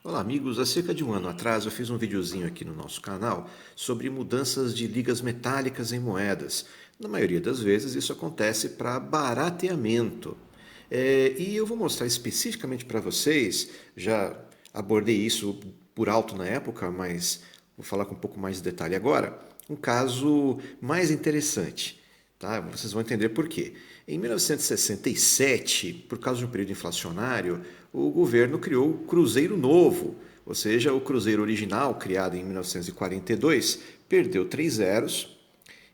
Olá amigos, há cerca de um ano atrás eu fiz um videozinho aqui no nosso canal sobre mudanças de ligas metálicas em moedas. Na maioria das vezes isso acontece para barateamento. E eu vou mostrar especificamente para vocês, já abordei isso por alto na época, mas vou falar com um pouco mais de detalhe agora, um caso mais interessante. Tá? Vocês vão entender por quê. Em 1967, por causa de um período inflacionário, o governo criou o Cruzeiro Novo, ou seja, o Cruzeiro original, criado em 1942, perdeu 3 zeros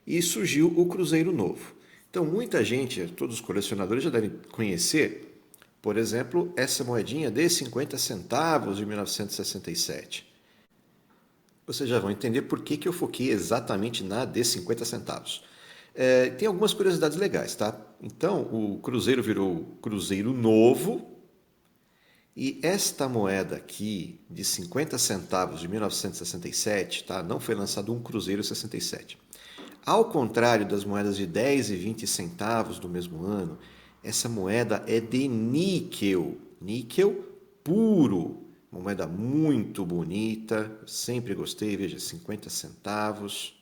e surgiu o Cruzeiro Novo. Então, muita gente, todos os colecionadores já devem conhecer, por exemplo, essa moedinha de 50 centavos de 1967. Vocês já vão entender por que eu foquei exatamente na de 50 centavos. Tem algumas curiosidades legais, tá? Então, o Cruzeiro virou Cruzeiro Novo e esta moeda aqui, de 50 centavos de 1967, tá? Não foi lançado um Cruzeiro 67. Ao contrário das moedas de 10 e 20 centavos do mesmo ano, essa moeda é de níquel, níquel puro. Uma moeda muito bonita, sempre gostei, veja, 50 centavos.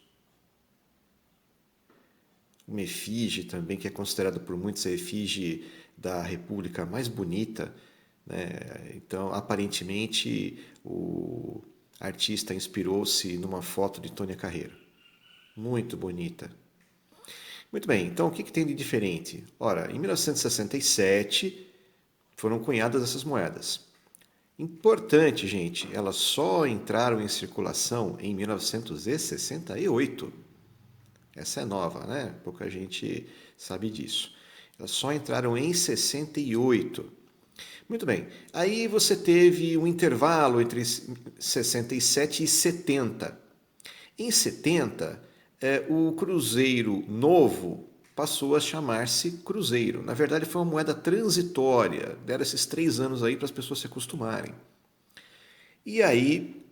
Uma efígie também, que é considerada por muitos a efígie da República mais bonita, né? Então, aparentemente, o artista inspirou-se numa foto de Tônia Carreiro. Muito bonita. Muito bem, então o que tem de diferente? Ora, em 1967 foram cunhadas essas moedas. Importante, gente, elas só entraram em circulação em 1968. Essa é nova, né? Pouca gente sabe disso. Elas só entraram em 68. Muito bem. Aí você teve um intervalo entre 67 e 70. Em 70, o Cruzeiro Novo passou a chamar-se Cruzeiro. Na verdade, foi uma moeda transitória. Deram esses 3 anos aí para as pessoas se acostumarem. E aí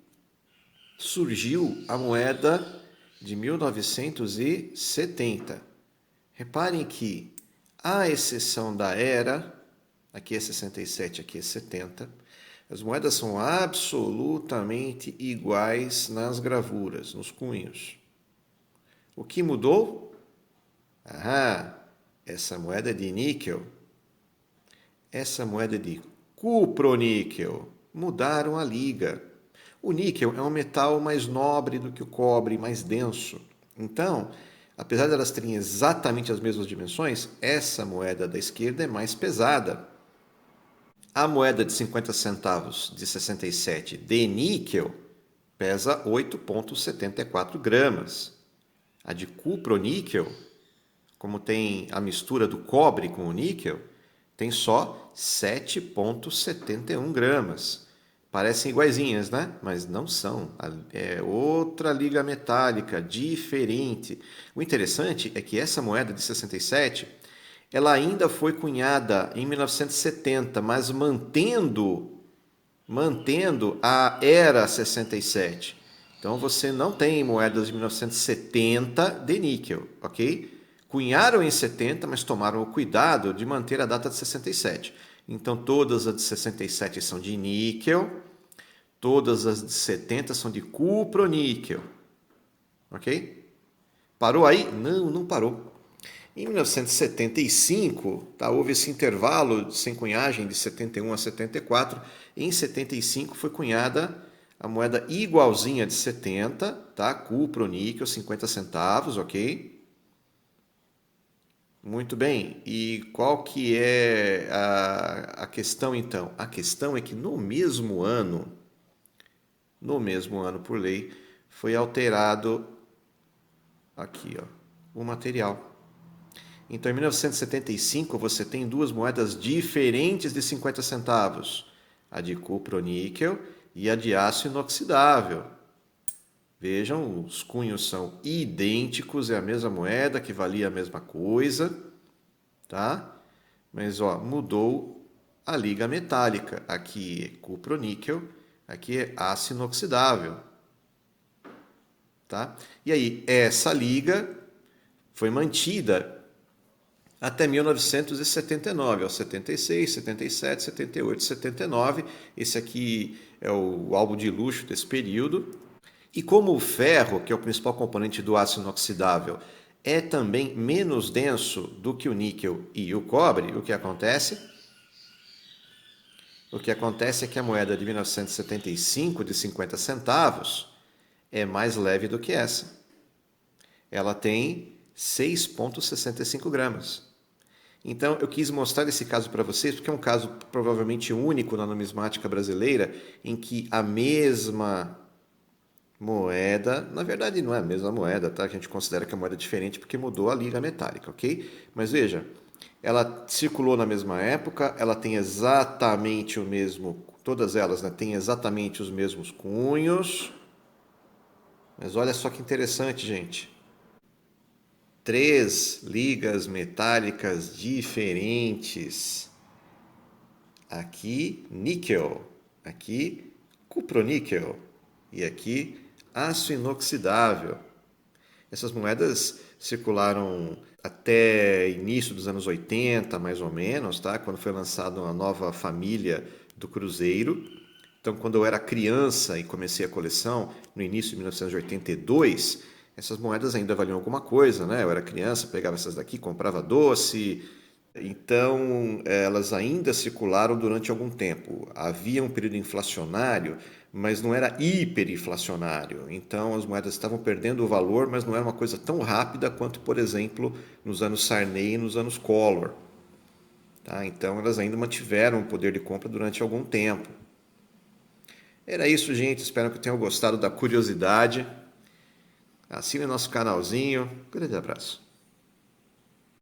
surgiu a moeda de 1970. Reparem que, à exceção da era, aqui é 67, aqui é 70, as moedas são absolutamente iguais nas gravuras, nos cunhos. O que mudou? Ah, essa moeda é de níquel, essa moeda é de cuproníquel. Mudaram a liga. O níquel é um metal mais nobre do que o cobre, mais denso. Então, apesar de elas terem exatamente as mesmas dimensões, essa moeda da esquerda é mais pesada. A moeda de 50 centavos de 67 de níquel pesa 8,74 gramas. A de cuproníquel, como tem a mistura do cobre com o níquel, tem só 7,71 gramas. Parecem iguaizinhas, né? Mas não são. É outra liga metálica, diferente. O interessante é que essa moeda de 67, ela ainda foi cunhada em 1970, mas mantendo a era 67. Então você não tem moedas de 1970 de níquel, ok? Cunharam em 70, mas tomaram o cuidado de manter a data de 67. Então todas as de 67 são de níquel, todas as de 70 são de cuproníquel, ok? Parou aí? Não, não parou. Em 1975, tá, houve esse intervalo sem cunhagem de 71 a 74. Em 75 foi cunhada a moeda igualzinha de 70, tá? Cuproníquel, 50 centavos, ok? Muito bem. E qual que é a questão então? A questão é que no mesmo ano por lei, foi alterado aqui, ó, o material. Então, em 1975, você tem duas moedas diferentes de 50 centavos: a de cuproníquel e a de aço inoxidável. Vejam, os cunhos são idênticos, é a mesma moeda que valia a mesma coisa, tá? Mas ó, mudou a liga metálica. Aqui é cuproníquel, aqui é aço inoxidável, tá? E aí, essa liga foi mantida até 1979, ó, 76, 77, 78, 79. Esse aqui é o álbum de luxo desse período. E como o ferro, que é o principal componente do aço inoxidável, é também menos denso do que o níquel e o cobre, o que acontece? O que acontece é que a moeda de 1975 de 50 centavos é mais leve do que essa. Ela tem 6,65 gramas. Então, eu quis mostrar esse caso para vocês, porque é um caso provavelmente único na numismática brasileira, em que a mesma moeda, na verdade não é a mesma moeda, tá? A gente considera que a moeda é diferente porque mudou a liga metálica, ok? Mas veja, ela circulou na mesma época, ela tem exatamente o mesmo, todas elas, né, têm exatamente os mesmos cunhos. Mas olha só que interessante, gente. Três ligas metálicas diferentes. Aqui, níquel. Aqui, cuproníquel. E aqui, aço inoxidável. Essas moedas circularam até início dos anos 80, mais ou menos, tá? Quando foi lançada uma nova família do Cruzeiro. Então, quando eu era criança e comecei a coleção, no início de 1982, essas moedas ainda valiam alguma coisa, né? Eu era criança, pegava essas daqui, comprava doce. Então, elas ainda circularam durante algum tempo. Havia um período inflacionário, mas não era hiperinflacionário. Então, as moedas estavam perdendo o valor, mas não era uma coisa tão rápida quanto, por exemplo, nos anos Sarney e nos anos Collor. Tá? Então, elas ainda mantiveram o poder de compra durante algum tempo. Era isso, gente. Espero que tenham gostado da curiosidade. Assine nosso canalzinho. Grande abraço.